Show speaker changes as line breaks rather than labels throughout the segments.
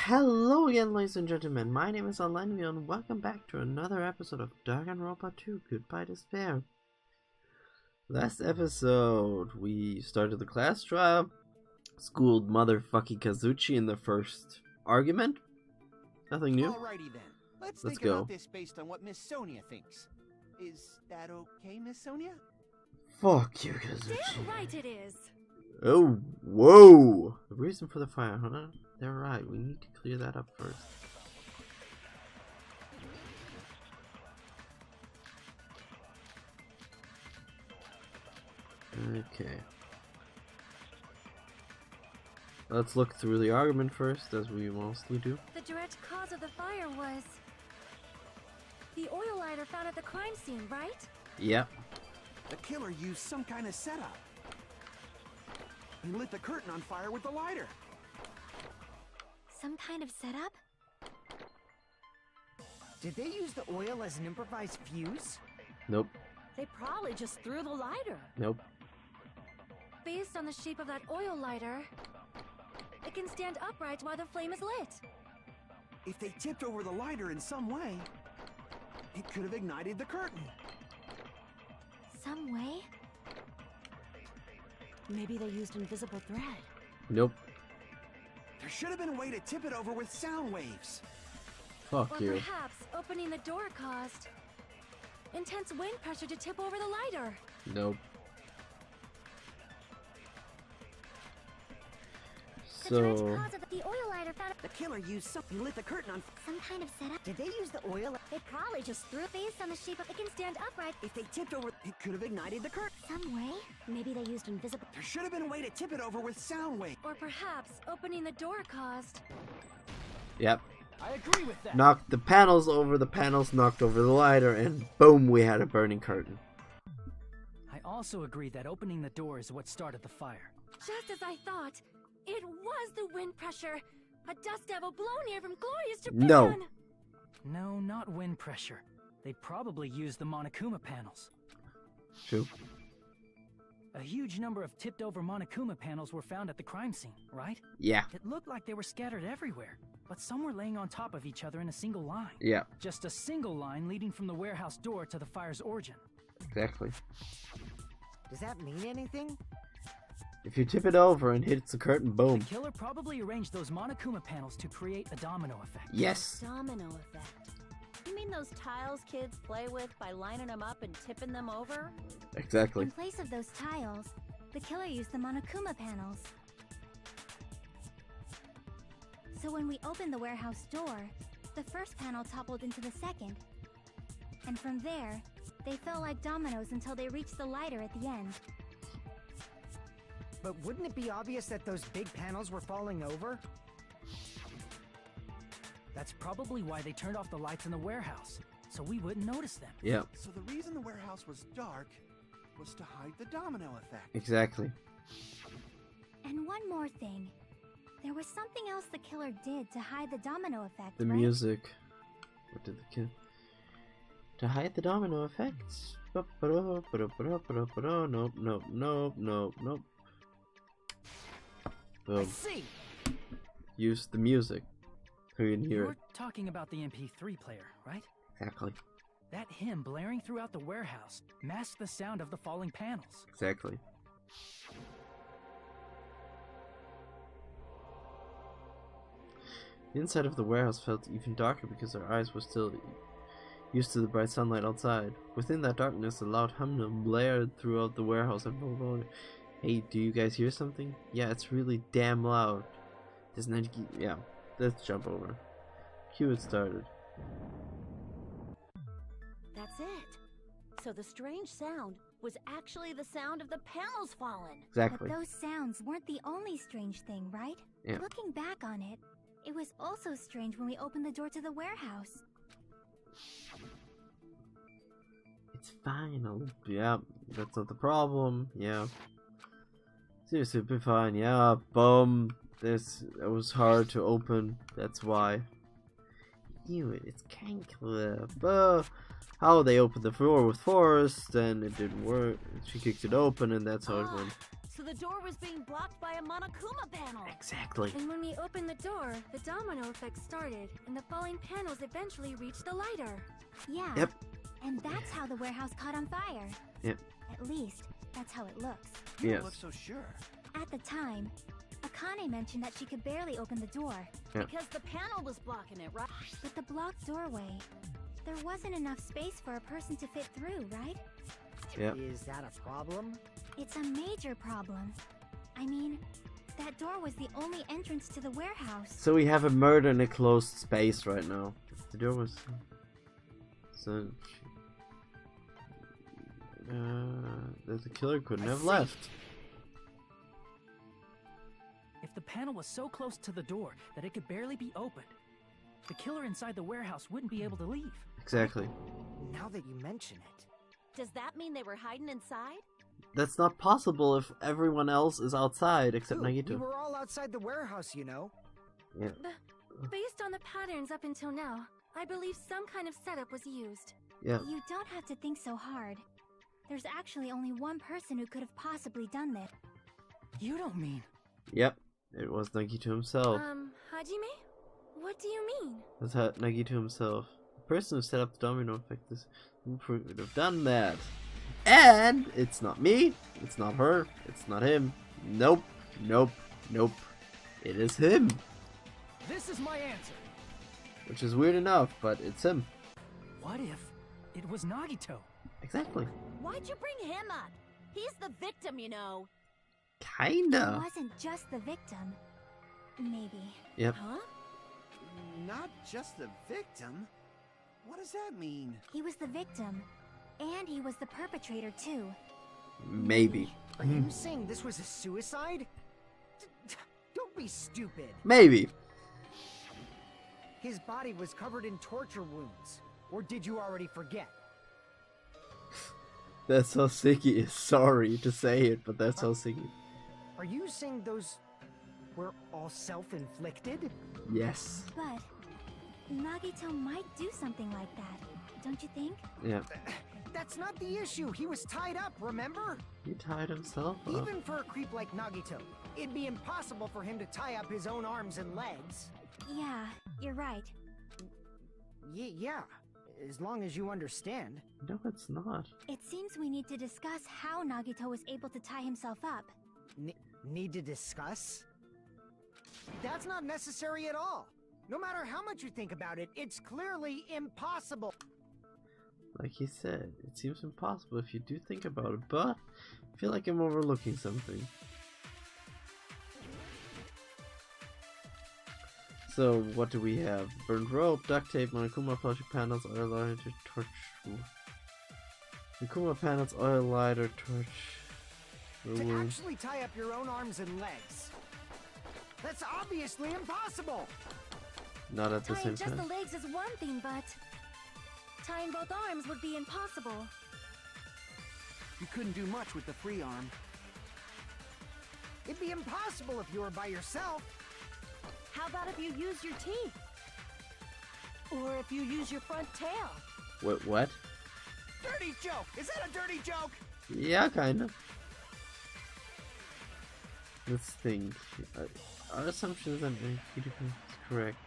Hello again, ladies and gentlemen. My name is Alenvio, and welcome back to another episode of Danganronpa 2 Goodbye Despair. Last episode, we started the class trial, schooled motherfucking Kazuchi in the first argument. Nothing new.
Alrighty then. Let's think
go.
about this based on what Miss Sonia thinks. Is that okay, Miss Sonia?
Fuck you, Kazuchi.
Damn right it is.
Oh, whoa! The reason for the fire, huh? They're right, we need to clear that up first. Okay. Let's look through the argument first, as we mostly do.
The direct cause of the fire was the oil lighter found at the crime scene, right?
Yep.
The killer used some kind of setup. He lit the curtain on fire with the lighter.
Some kind of setup?
Did they use the oil as an improvised fuse?
Nope.
They probably just threw the lighter.
Nope.
Based on the shape of that oil lighter, it can stand upright while the flame is lit.
If they tipped over the lighter in some way, it could have ignited the curtain.
Some way? Maybe they used invisible thread.
Nope.
There should have been a way to tip it over with sound waves.
Fuck
Or
you.
perhaps opening the door caused intense wind pressure to tip over the lighter.
Nope.
The direct
So,
cause of the oil lighter found
The killer used he lit the curtain on.
some kind of setup.
Did they use the oil?
They probably just threw it based on the shape of it can stand upright.
If they tipped over,
It could have ignited the curtain.
Some way? Maybe they used invisible.
There should have been a way to tip it over with sound waves.
Or perhaps opening the door caused.
yep.
I agree with that.
Knocked the panels over, the panels knocked over the lighter, and boom, we had a burning curtain.
I also agree that opening the door is what started the fire.
Just as I thought, it was the wind pressure. A dust devil blown here from Gloria's Japan.
No.
No, not wind pressure. They probably used the Monokuma panels.
True.
A huge number of tipped-over Monokuma panels were found at the crime scene, right?
Yeah.
It looked like they were scattered everywhere, but some were laying on top of each other in a single line.
Yeah.
Just a single line leading from the warehouse door to the fire's origin.
Exactly.
does that mean anything?
If you tip it over and hits the curtain, boom.
The killer probably arranged those Monokuma panels to create a domino effect.
Yes.
Domino effect. You mean those tiles kids play with by lining them up and tipping them over?
Exactly.
In place of those tiles, the killer used the Monokuma panels. So when we opened the warehouse door, the first panel toppled into the second. And from there, they fell like dominoes until they reached the lighter at the end.
But wouldn't it be obvious that those big panels were falling over?
That's probably why they turned off the lights in the warehouse, so we wouldn't notice them.
Yeah.
So the reason the warehouse was dark was to hide the domino effect.
Exactly.
And one more thing. There was something else the killer did to hide the domino effect,
The
right?
music. What did the kid? To hide the domino effects. Nope, nope, nope, nope, nope, nope.
I
Boom.
see!
Use the music. So you can hear
You're
it.
talking about the MP3 player, right?
Exactly.
That hymn blaring throughout the warehouse masked the sound of the falling panels.
Exactly. The inside of the warehouse felt even darker because our eyes were still used to the bright sunlight outside. Within that darkness, a loud hum blared throughout the warehouse and hey, do you guys hear something? Yeah, it's really damn loud. Doesn't it? Yeah, let's jump over. Cue it started.
That's it. So the strange sound was actually the sound of the panels falling.
Exactly.
But those sounds weren't the only strange thing, right?
Yeah.
Looking back on it, it was also strange when we opened the door to the warehouse.
It's fine. Yeah, that's not the problem. Yeah. Seriously, it'll be fine. Yeah, boom. It was hard to open. That's why. Knew it. It's kind of how they opened the door with Forrest, and it didn't work. She kicked it open, and that's how it went.
So the door was being blocked by a Monokuma panel.
Exactly.
And when we opened the door, the domino effect started, and the falling panels eventually reached the lighter.
Yeah.
Yep.
And that's how the warehouse caught on fire.
Yep.
At least, that's how it looks.
You
Yes.
don't look so sure.
At the time, Akane mentioned that she could barely open the door.
Yep.
Because the panel was blocking it, right?
With the blocked doorway, there wasn't enough space for a person to fit through, right?
Yep.
Is that a problem?
It's a major problem. I mean, that door was the only entrance to the warehouse.
So we have a murder in a closed space right now. The door was... So... the killer couldn't have left.
If the panel was so close to the door that it could barely be opened, the killer inside the warehouse wouldn't be able to leave.
Exactly.
Now that you mention it.
Does that mean they were hiding inside?
That's not possible if everyone else is outside except
We
Nagito.
were all outside the warehouse, you know.
Yeah.
Based on the patterns up until now, I believe some kind of setup was used.
Yeah.
You don't have to think so hard. There's actually only one person who could have possibly done this.
You don't mean...
Yep. It was Nagito himself.
Hajime? What do you mean?
That's how Nagito himself. The person who set up the domino effect is who would have done that. And it's not me, it's not her, it's not him. Nope, nope, nope. It is him.
This is my answer.
Which is weird enough, but it's him.
What if it was Nagito?
Exactly.
Why'd you bring him up? He's the victim, you know.
It
Kinda.
wasn't just the victim. Maybe.
Yep.
Huh?
Not just the victim? What does that mean?
He was the victim. And he was the perpetrator, too.
Maybe.
Are you saying this was a suicide? Don't be stupid.
Maybe.
His body was covered in torture wounds. Or did you already forget?
That's how Siki is. Sorry to say it, but that's how Siki.
Are you saying those were all self-inflicted?
Yes.
But Nagito might do something like that, don't you think?
Yeah.
That's not the issue. He was tied up, remember?
He tied himself up.
Even for a creep like Nagito, it'd be impossible for him to tie up his own arms and legs.
Yeah, you're right.
Yeah, as long as you understand.
No, it's not.
It seems we need to discuss how Nagito was able to tie himself up.
Need to discuss? That's not necessary at all. No matter how much you think about it, it's clearly impossible.
Like he said, it seems impossible if you do think about it, but I feel like I'm overlooking something. So, what do we have? Burned rope, duct tape, Monokuma plastic panels, oil lighter, torch. Monokuma panels, oil lighter, torch.
To actually tie up your own arms and legs. That's obviously impossible!
Not at the
Tying
same
just the
time.
legs is one thing, but tying both arms would be impossible.
You couldn't do much with the free arm.
It'd be impossible if you were by yourself.
How about if you use your teeth? Or if you use your front tail?
Wait, what?
Dirty joke! Is that a dirty joke?
Yeah, kinda. Let's think. Our assumption is that Nagito is correct.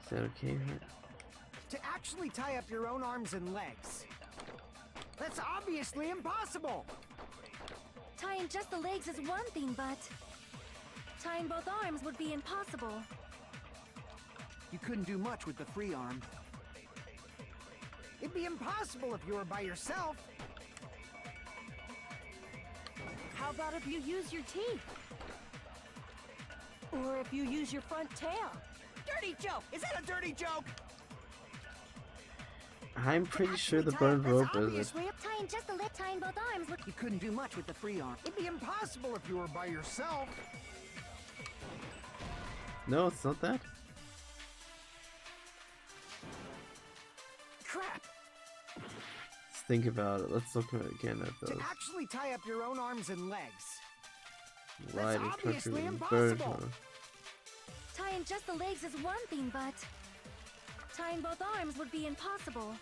Is that okay, right?
To actually tie up your own arms and legs. That's obviously impossible!
Tying just the legs is one thing, but tying both arms would be impossible.
You couldn't do much with the free arm.
It'd be impossible if you were by yourself.
How about if you use your teeth? Or if you use your front tail?
Dirty joke! Is that a dirty joke?
I'm pretty sure the
Tie up,
burned
that's
rope is it.
obviously-
Tying just the leg, tying both arms would...
You couldn't do much with the free arm.
It'd be impossible if you were by yourself.
No, it's not that.
Crap!
Let's think about it. Let's look again at
To
those.
actually tie up your own arms and legs.
Lighter,
obviously
torture, and burned
impossible.
rope.
Tying just the legs is one thing, but tying both arms would be impossible.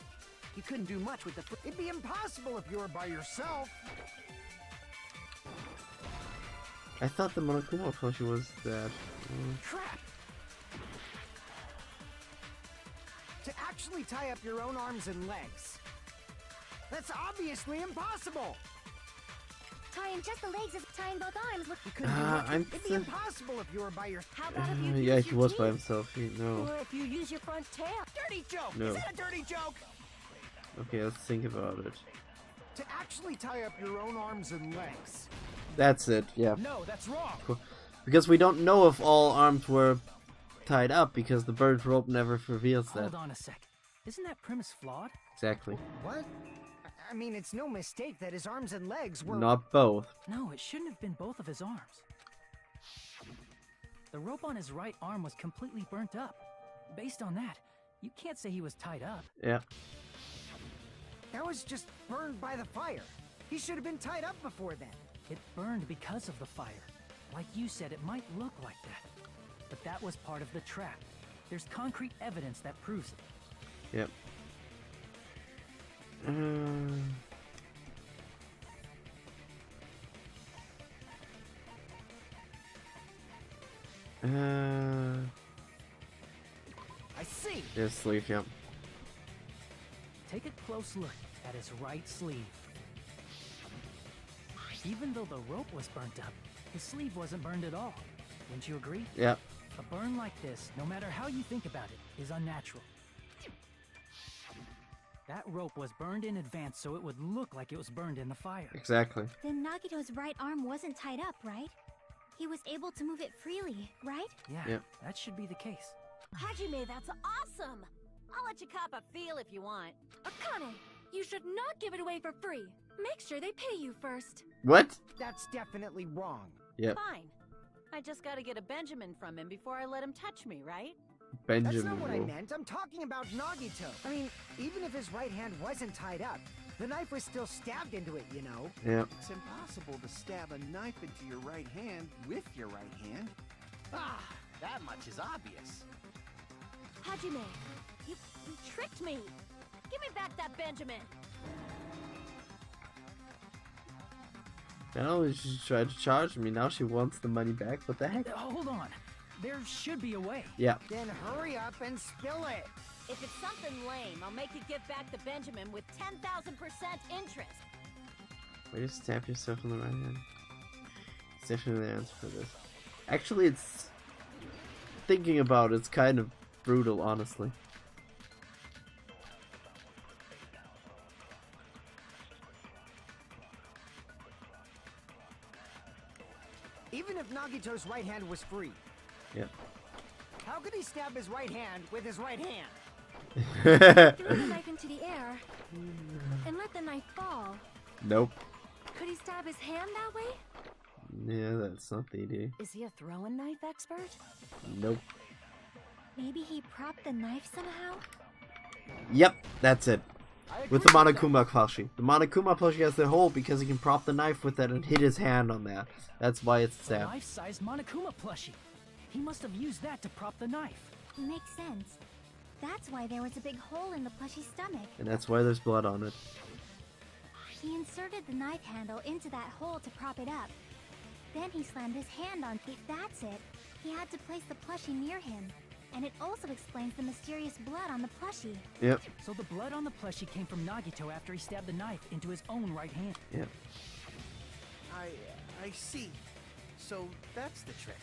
You couldn't do much with the free...
It'd be impossible if you were by yourself.
I thought the Monokuma plushie was that.
Crap! To actually tie up your own arms and legs. That's obviously impossible!
Tying just the legs is tying both arms with.
You couldn't do it. It'd be
I'm
impossible if you were by your...
How about if you
yeah,
use
he
your
was by
teeth?
himself. No.
Or if you use your front tail?
Dirty joke!
No.
Is that a dirty joke?
Okay, let's think about it.
To actually tie up your own arms and legs.
That's it. Yeah.
No, that's wrong.
Cool. Because we don't know if all arms were tied up because the bird rope never reveals that.
Hold on a sec. Isn't that premise flawed?
Exactly.
What? I mean, it's no mistake that his arms and legs were...
Not both.
No, it shouldn't have been both of his arms. The rope on his right arm was completely burnt up. Based on that, you can't say he was tied up.
Yeah.
That was just burned by the fire. He should have been tied up before then.
It burned because of the fire. Like you said, it might look like that. But that was part of the trap. There's concrete evidence that proves it.
Yep.
I see.
His sleeve, yep.
Take a close look at his right sleeve. Even though the rope was burnt up, his sleeve wasn't burned at all. Wouldn't you agree?
Yep.
A burn like this, no matter how you think about it, is unnatural. That rope was burned in advance so it would look like it was burned in the fire.
Exactly.
Then Nagito's right arm wasn't tied up, right? He was able to move it freely, right?
Yeah,
Yep.
that should be the case.
Hajime, that's awesome! I'll let you cop a feel if you want.
Akane, you should not give it away for free. Make sure they pay you first.
What?
That's definitely wrong.
Yep.
Fine. I just gotta get a Benjamin from him before I let him touch me, right?
Benjamin.
That's not what I
rope.
meant. I'm talking about Nagito. I mean, even if his right hand wasn't tied up, the knife was still stabbed into it, you know?
Yep.
It's impossible to stab a knife into your right hand with your right hand.
Ah, that much is obvious.
Hajime, you tricked me! Give me back that Benjamin!
Now she tried to charge me. Now she wants the money back. What the heck?
Hold on. There should be a way.
Yeah.
Then hurry up and spill it.
If it's something lame, I'll make you give back the Benjamin with 10,000% interest.
Way to stab yourself in the right hand. It's definitely the answer for this. Actually, it's... Thinking about it's kind of brutal, honestly.
Even if Nagito's right hand was free,
Yep.
how could he stab his right hand with his right hand?
Throw the knife into the air and let the knife fall.
Nope.
Could he stab his hand that way?
Yeah, that's not the idea.
Is he a throwing knife expert?
Nope.
Maybe he propped the knife somehow?
Yep, that's it.
I
With the
agree that.
Monokuma plushie. The Monokuma plushie has the hole because he can prop the knife with it and hit his hand on that. That's why it's
A
stabbed.
life-size Monokuma plushie. He must have used that to prop the knife.
Makes sense. That's why there was a big hole in the plushie's stomach.
And that's why there's blood on it.
He inserted the knife handle into that hole to prop it up. Then he slammed his hand on it. That's it. He had to place the plushie near him. And it also explains the mysterious blood on the plushie.
Yep.
So the blood on the plushie came from Nagito after he stabbed the knife into his own right hand.
Yep.
I see. So that's the trick.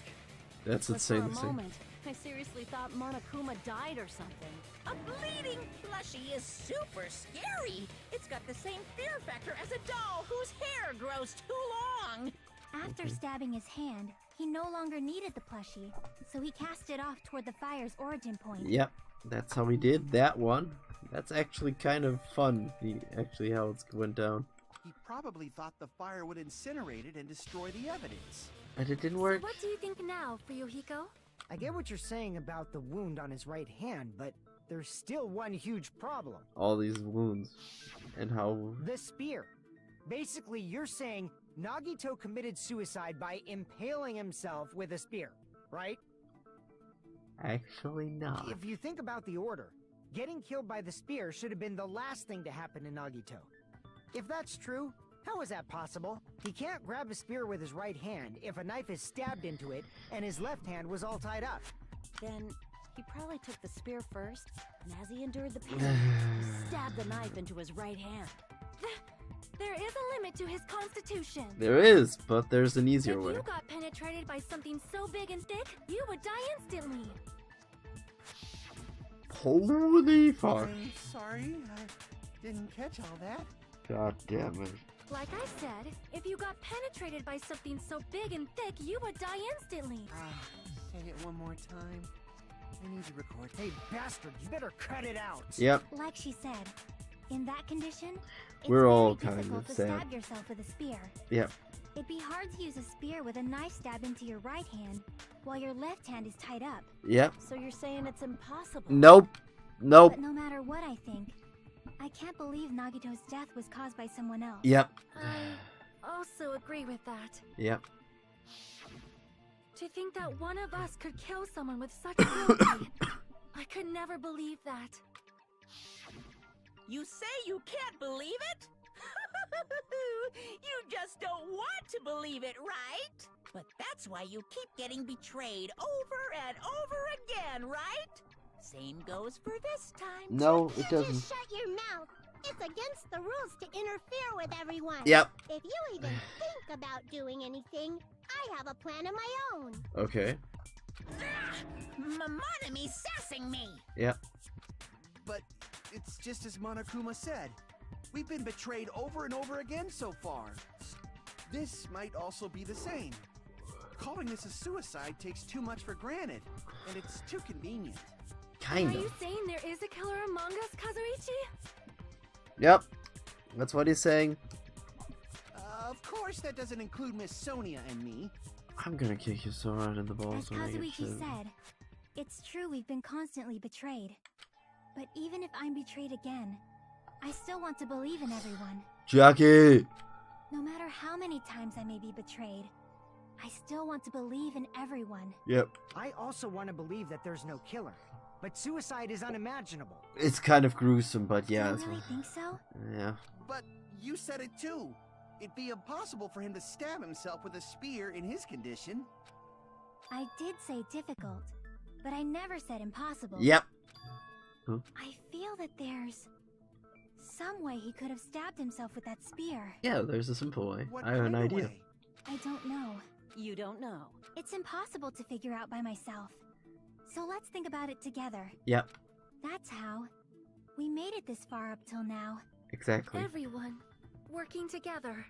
That's
But
insane
for
to
a
see.
moment, I seriously thought Monokuma died or something.
A bleeding plushie is super scary. It's got the same fear factor as a doll whose hair grows too long.
After stabbing his hand, he no longer needed the plushie, so he cast it off toward the fire's origin point.
Yep. That's how he did that one. That's actually kind of fun, actually, how it went down.
He probably thought the fire would incinerate it and destroy the evidence.
And it didn't
So
work.
what do you think now, Fuyuhiko?
I get what you're saying about the wound on his right hand, but there's still one huge problem.
All these wounds. And how...
The spear. Basically, you're saying Nagito committed suicide by impaling himself with a spear, right?
Actually not.
If you think about the order, getting killed by the spear should have been the last thing to happen to Nagito. If that's true, how is that possible? He can't grab a spear with his right hand if a knife is stabbed into it and his left hand was all tied up.
Then he probably took the spear first, and as he endured the pain, he stabbed the knife into his right hand.
There is a limit to his constitution.
There is, but there's an easier
If
way.
you got penetrated by something so big and thick, you would die instantly.
Holy fuck.
I'm sorry, I didn't catch all that.
God damn it.
Like I said, if you got penetrated by something so big and thick, you would die instantly.
Say it one more time. I need to record.
Hey, bastard, you better cut it out.
Yep.
Like she said, in that condition, it's
We're all
very
kind
difficult
of
to
sad.
stab yourself with a spear.
Yep.
It'd be hard to use a spear with a knife stabbed into your right hand while your left hand is tied up.
Yep.
So you're saying it's impossible?
Nope. Nope.
But no matter what I think, I can't believe Nagito's death was caused by someone else.
Yep.
I also agree with that.
Yep.
To think that one of us could kill someone with such cruelty, I could never believe that.
You say you can't believe it? You just don't want to believe it, right? But that's why you keep getting betrayed over and over again, right? Same goes for this time.
No, it
You
doesn't.
just shut your mouth. It's against the rules to interfere with everyone.
Yep.
If you even think about doing anything, I have a plan of my own.
Okay.
Monami sassing me.
Yep.
But it's just as Monokuma said. We've been betrayed over and over again so far. This might also be the same. Calling this a suicide takes too much for granted, and it's too convenient.
Kind
Are you
of.
saying there is a killer among us, Kazuichi?
Yep. That's what he's saying.
Of course, that doesn't include Miss Sonia and me.
I'm gonna kick you so hard in the
As
balls when I get
Kazuichi
shit.
said, it's true we've been constantly betrayed. But even if I'm betrayed again, I still want to believe in everyone.
Jackie!
No matter how many times I may be betrayed, I still want to believe in everyone.
Yep.
I also want to believe that there's no killer. But suicide is unimaginable.
It's kind of gruesome, but yeah.
You
It's,
really think so?
yeah.
But you said it too. It'd be impossible for him to stab himself with a spear in his condition.
I did say difficult, but I never said impossible.
Yep.
I feel that there's some way he could have stabbed himself with that spear.
Yeah, there's a simple way.
What
I have an
kind of
idea.
way?
I don't know.
You don't know.
It's impossible to figure out by myself. So let's think about it together.
Yep.
That's how we made it this far up till now.
Exactly.
Everyone working together.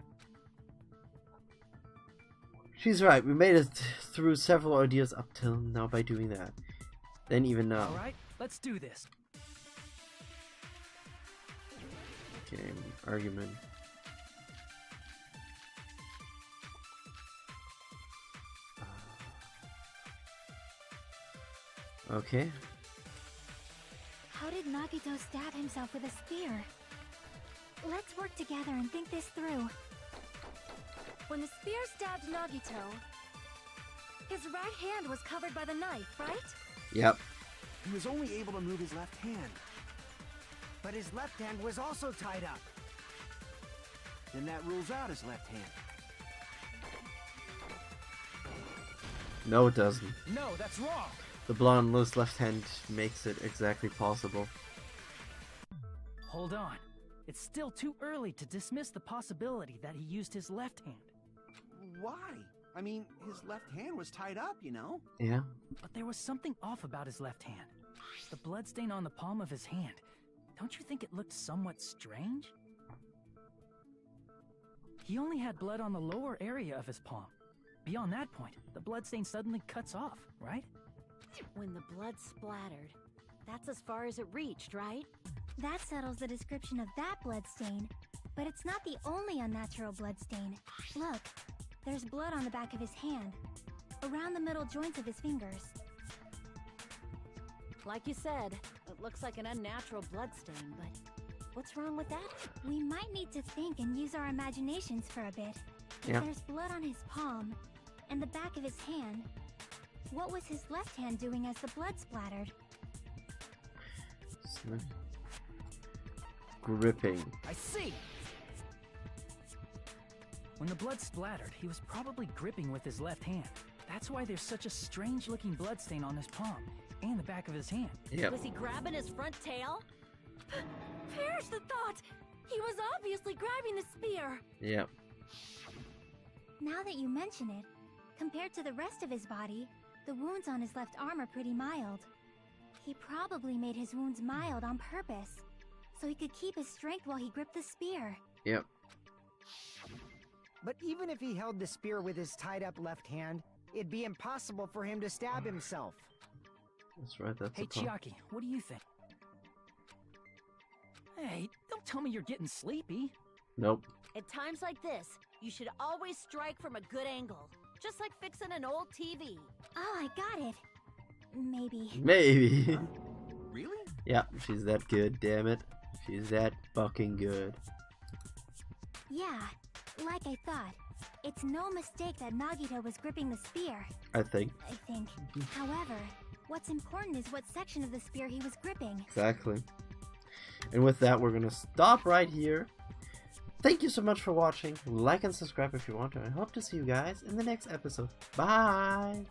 She's right. We made it through several ordeals up till now by doing that. Then even now.
Alright, let's do this.
Okay, argument. Okay.
How did Nagito stab himself with a spear? Let's work together and think this through.
When the spear stabbed Nagito, his right hand was covered by the knife, right?
Yep.
He was only able to move his left hand.
But his left hand was also tied up.
Then that rules out his left hand.
No, it doesn't.
No, that's wrong.
The blood on Liz's left hand makes it exactly possible.
Hold on. It's still too early to dismiss the possibility that he used his left hand.
Why? I mean, his left hand was tied up, you know?
Yeah.
But there was something off about his left hand. The bloodstain on the palm of his hand. Don't you think it looked somewhat strange? He only had blood on the lower area of his palm. Beyond that point, the bloodstain suddenly cuts off, right?
When the blood splattered, that's as far as it reached, right?
That settles the description of that bloodstain, but it's not the only unnatural bloodstain. Look, there's blood on the back of his hand, around the middle joints of his fingers.
Like you said, it looks like an unnatural bloodstain, but what's wrong with that?
We might need to think and use our imaginations for a bit. If
Yeah.
there's blood on his palm and the back of his hand, what was his left hand doing as the blood splattered?
Gripping.
I see! When the blood splattered, he was probably gripping with his left hand. That's why there's such a strange-looking bloodstain on his palm and the back of his hand.
Yep.
Was he grabbing his front tail?
Perish the thought! He was obviously grabbing the spear.
Yep.
Now that you mention it, compared to the rest of his body, the wounds on his left arm are pretty mild. He probably made his wounds mild on purpose, so he could keep his strength while he gripped the spear.
Yep.
But even if he held the spear with his tied-up left hand, it'd be impossible for him to stab himself.
That's right, that's
Hey,
the problem.
Chiaki, what do you think? Hey, don't tell me you're getting sleepy.
Nope.
At times like this, you should always strike from a good angle. Just like fixing an old TV.
Oh, I got it. Maybe.
Maybe.
Really?
Yeah, she's that good, damn it. She's that fucking good.
Yeah, like I thought. It's no mistake that Nagito was gripping the spear,
I think.
However, what's important is what section of the spear he was gripping.
Exactly. And with that, we're gonna stop right here. Thank you so much for watching. Like and subscribe if you want to. I hope to see you guys in the next episode. Bye!